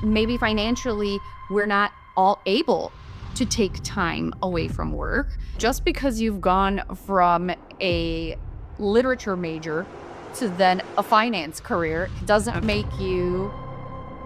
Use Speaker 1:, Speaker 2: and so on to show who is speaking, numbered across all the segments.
Speaker 1: maybe financially we're not all able to take time away from work. Just because you've gone from a literature major to then a finance career doesn't make you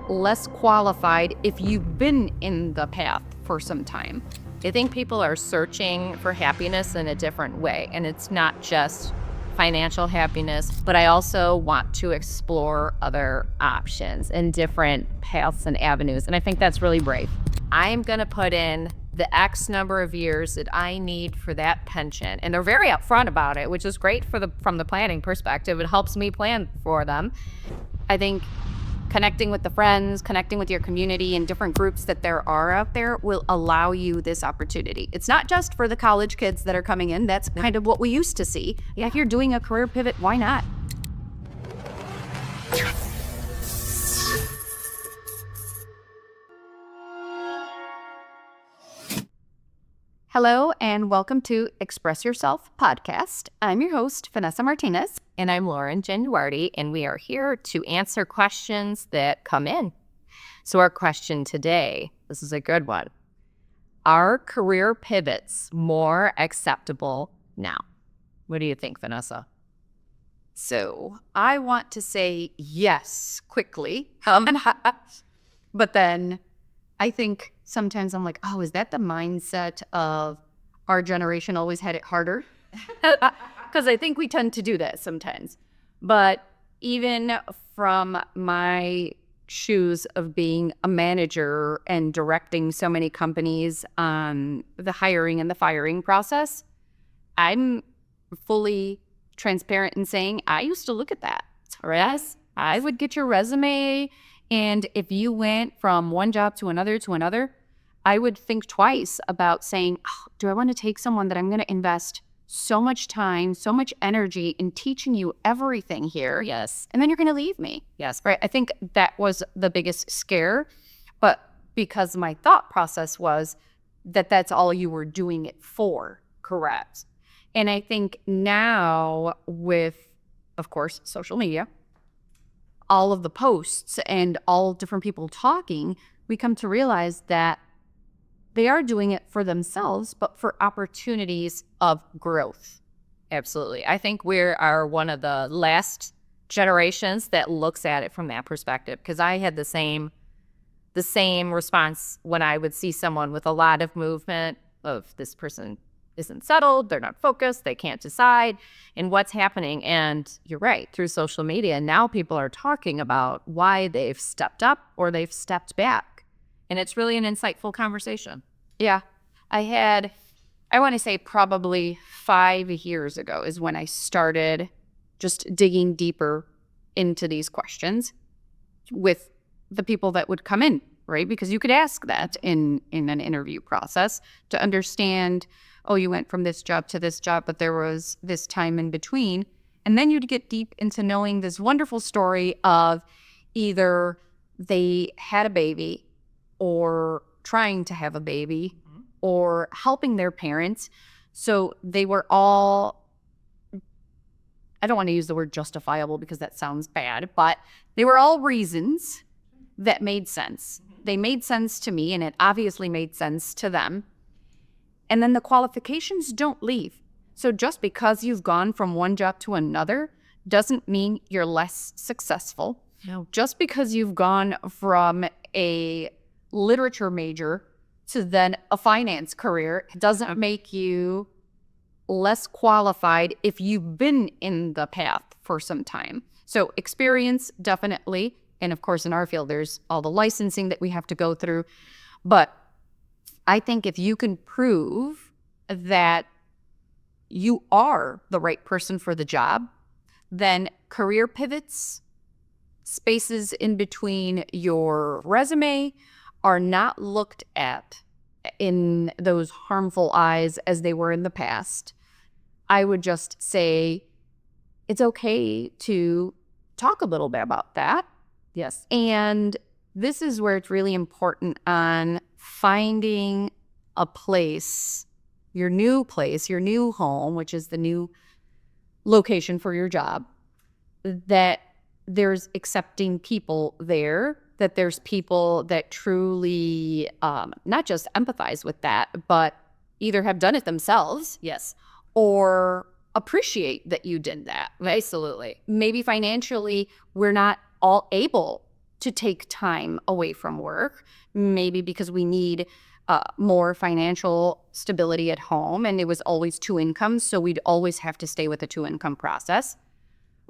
Speaker 1: less qualified if you've been in the path for some time.
Speaker 2: I think people are searching for happiness in a different way, and it's not just financial happiness, but I also want to explore other options and different paths and avenues, and I think that's really brave. I'm going to put in the X number of years that I need for that pension, and they're very upfront about it, which is great from the planning perspective. It helps me plan for them.
Speaker 1: I think connecting with the friends, connecting with your community and different groups that there are out there will allow you this opportunity. It's not just for the college kids that are coming in. That's kind of what we used to see. Yeah, if you're doing a career pivot, why not? Hello and welcome to Express Yourself podcast. I'm your host, Vanessa Martinez.
Speaker 2: And I'm Lauren Genuardi, and we are here to answer questions that come in. So our question today, this is a good one. Are career pivots more acceptable now? What do you think, Vanessa?
Speaker 1: So I want to say yes quickly, but then I think sometimes I'm like, oh, is that the mindset of our generation always had it harder? Because I think we tend to do that sometimes. But even from my shoes of being a manager and directing so many companies on the hiring and the firing process, I'm fully transparent in saying I used to look at that. Yes, I would get your resume, and if you went from one job to another, I would think twice about saying, oh, do I want to take someone that I'm going to invest so much time, so much energy in teaching you everything here?
Speaker 2: Yes.
Speaker 1: And then you're going to leave me.
Speaker 2: Yes.
Speaker 1: Right. I think that was the biggest scare. But because my thought process was that that's all you were doing it for. Correct. And I think now with, of course, social media, all of the posts and all different people talking, we come to realize that they are doing it for themselves, but for opportunities of growth.
Speaker 2: Absolutely. I think we are one of the last generations that looks at it from that perspective, because I had the same response when I would see someone with a lot of movement of this person isn't settled, they're not focused, they can't decide, and what's happening. And you're right, through social media, now people are talking about why they've stepped up or they've stepped back. And it's really an insightful conversation.
Speaker 1: Yeah. I want to say probably 5 years ago is when I started just digging deeper into these questions with the people that would come in, right? Because you could ask that in an interview process to understand, oh, you went from this job to this job, but there was this time in between. And then you'd get deep into knowing this wonderful story of either they had a baby or trying to have a baby or helping their parents. So they were all, I don't want to use the word justifiable because that sounds bad, but they were all reasons that made sense. They made sense to me, and it obviously made sense to them. And then the qualifications don't leave. So just because you've gone from one job to another doesn't mean you're less successful.
Speaker 2: No.
Speaker 1: Just because you've gone from a literature major to then a finance career doesn't make you less qualified if you've been in the path for some time. So experience, definitely. And of course, in our field, there's all the licensing that we have to go through. But I think if you can prove that you are the right person for the job, then career pivots, spaces in between your resume are not looked at in those harmful eyes as they were in the past. I would just say it's okay to talk a little bit about that.
Speaker 2: Yes.
Speaker 1: And this is where it's really important on finding a place, your new home, which is the new location for your job, that there's accepting people there that there's people that truly not just empathize with that, but either have done it themselves.
Speaker 2: Yes.
Speaker 1: Or appreciate that you did that.
Speaker 2: Absolutely.
Speaker 1: Maybe financially, we're not all able to take time away from work, maybe because we need more financial stability at home, and it was always two incomes, so we'd always have to stay with a two-income process.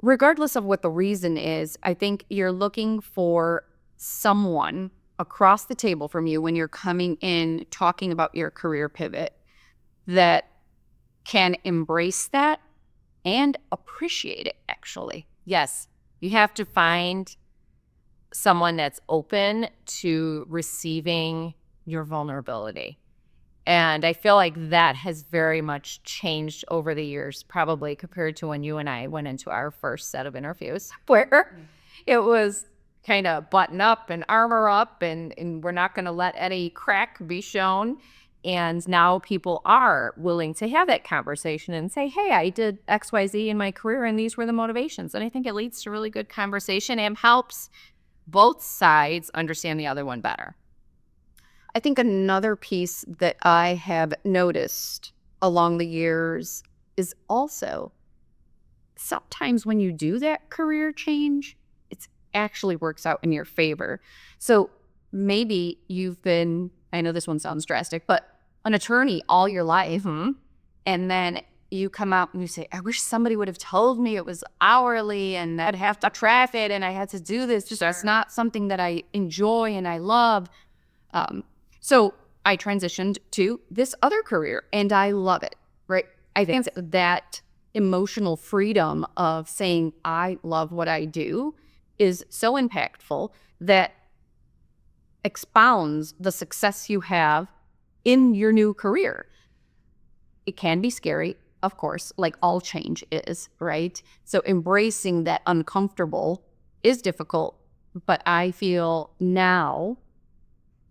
Speaker 1: Regardless of what the reason is, I think you're looking for someone across the table from you when you're coming in talking about your career pivot that can embrace that and appreciate it, actually.
Speaker 2: Yes. You have to find someone that's open to receiving your vulnerability. And I feel like that has very much changed over the years, probably compared to when you and I went into our first set of interviews, where it was kind of button up and armor up, and we're not going to let any crack be shown. And now people are willing to have that conversation and say, hey, I did XYZ in my career, and these were the motivations. And I think it leads to really good conversation and helps both sides understand the other one better.
Speaker 1: I think another piece that I have noticed along the years is also sometimes when you do that career change, it actually works out in your favor. So maybe you've been, I know this one sounds drastic, but an attorney all your life, and then you come out and you say, I wish somebody would have told me it was hourly and I'd have to traffic and I had to do this. Just that's not something that I enjoy and I love. So I transitioned to this other career and I love it, right? I think that emotional freedom of saying I love what I do is so impactful that expounds the success you have in your new career. It can be scary, of course, like all change is, right? So embracing that uncomfortable is difficult, but I feel now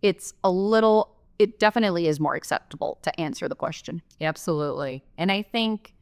Speaker 1: it definitely is more acceptable to answer the question.
Speaker 2: Absolutely. And I think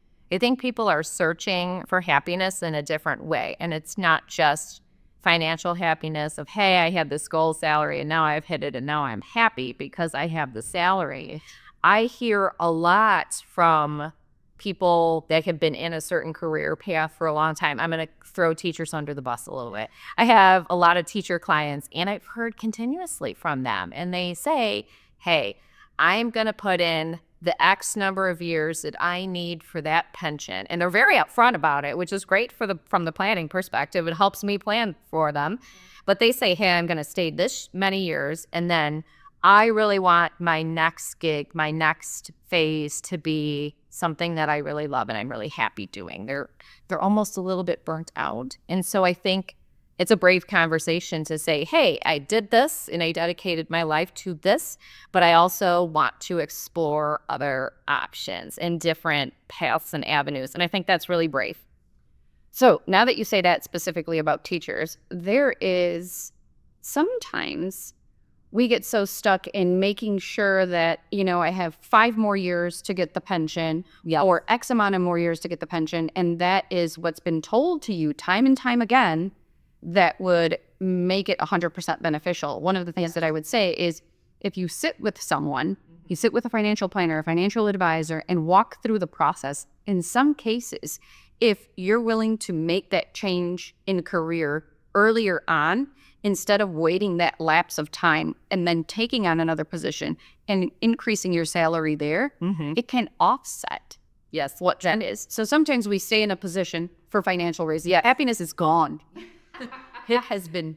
Speaker 2: people are searching for happiness in a different way. And it's not just financial happiness of, hey, I had this goal salary and now I've hit it and now I'm happy because I have the salary. I hear a lot from people that have been in a certain career path for a long time. I'm going to throw teachers under the bus a little bit. I have a lot of teacher clients and I've heard continuously from them. And they say, hey, I'm going to put in the X number of years that I need for that pension. And they're very upfront about it, which is great from the planning perspective. It helps me plan for them. But they say, hey, I'm going to stay this many years. And then I really want my next gig, my next phase to be something that I really love and I'm really happy doing. They're almost a little bit burnt out. And so I think it's a brave conversation to say, hey, I did this and I dedicated my life to this, but I also want to explore other options and different paths and avenues. And I think that's really brave. So now that you say that specifically about teachers, there is sometimes we get so stuck in making sure that, I have 5 more years to get the pension or X amount of more years to get the pension. And that is what's been told to you time and time again that would make it 100% beneficial. One of the things that I would say is if you sit with someone, you sit with a financial planner, a financial advisor, and walk through the process, in some cases, if you're willing to make that change in career earlier on, instead of waiting that lapse of time and then taking on another position and increasing your salary there, it can offset what that is. So sometimes we stay in a position for financial reasons. Yeah, happiness is gone. It has been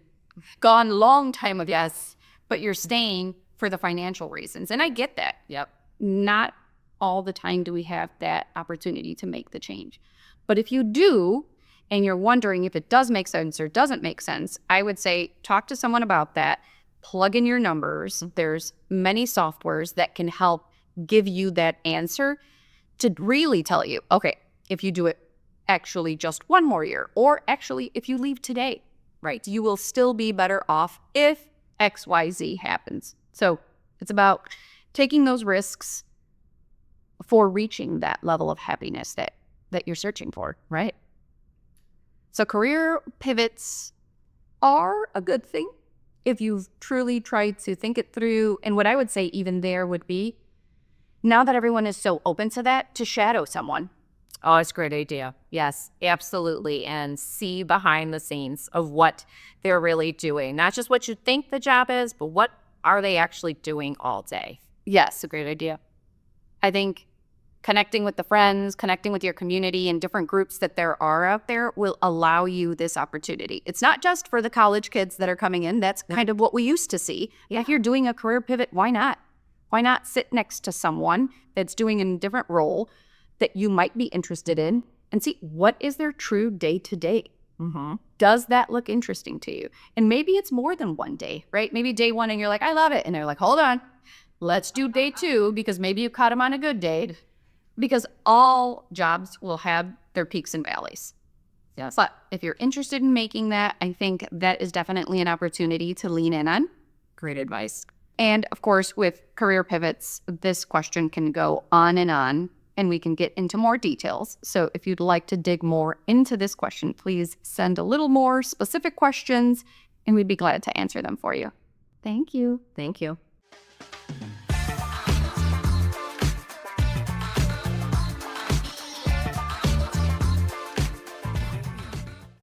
Speaker 2: gone long time ago. Yes, but you're staying for the financial reasons. And I get that. Yep.
Speaker 1: Not all the time do we have that opportunity to make the change. But if you do, and you're wondering if it does make sense or doesn't make sense, I would say talk to someone about that, plug in your numbers. There's many softwares that can help give you that answer to really tell you, okay, if you do it actually just 1 more year, or actually if you leave today, right, you will still be better off if XYZ happens. So it's about taking those risks for reaching that level of happiness that you're searching for, right? So career pivots are a good thing if you've truly tried to think it through. And what I would say even there would be, now that everyone is so open to that, to shadow someone.
Speaker 2: Oh, it's a great idea. Yes, absolutely. And see behind the scenes of what they're really doing. Not just what you think the job is, but what are they actually doing all day?
Speaker 1: Yes, a great idea. I think connecting with the friends, connecting with your community and different groups that there are out there will allow you this opportunity. It's not just for the college kids that are coming in. That's kind of what we used to see. Yeah, if you're doing a career pivot, why not? Why not sit next to someone that's doing a different role that you might be interested in and see what is their true day-to-day? Does that look interesting to you? And maybe it's more than one day, right? Maybe day one and you're like, I love it. And they're like, hold on, let's do day two because maybe you caught them on a good day. Because all jobs will have their peaks and valleys.
Speaker 2: Yes.
Speaker 1: But if you're interested in making that, I think that is definitely an opportunity to lean in on.
Speaker 2: Great advice.
Speaker 1: And of course, with career pivots, this question can go on, and we can get into more details. So if you'd like to dig more into this question, please send a little more specific questions, and we'd be glad to answer them for you. Thank you.
Speaker 2: Thank you.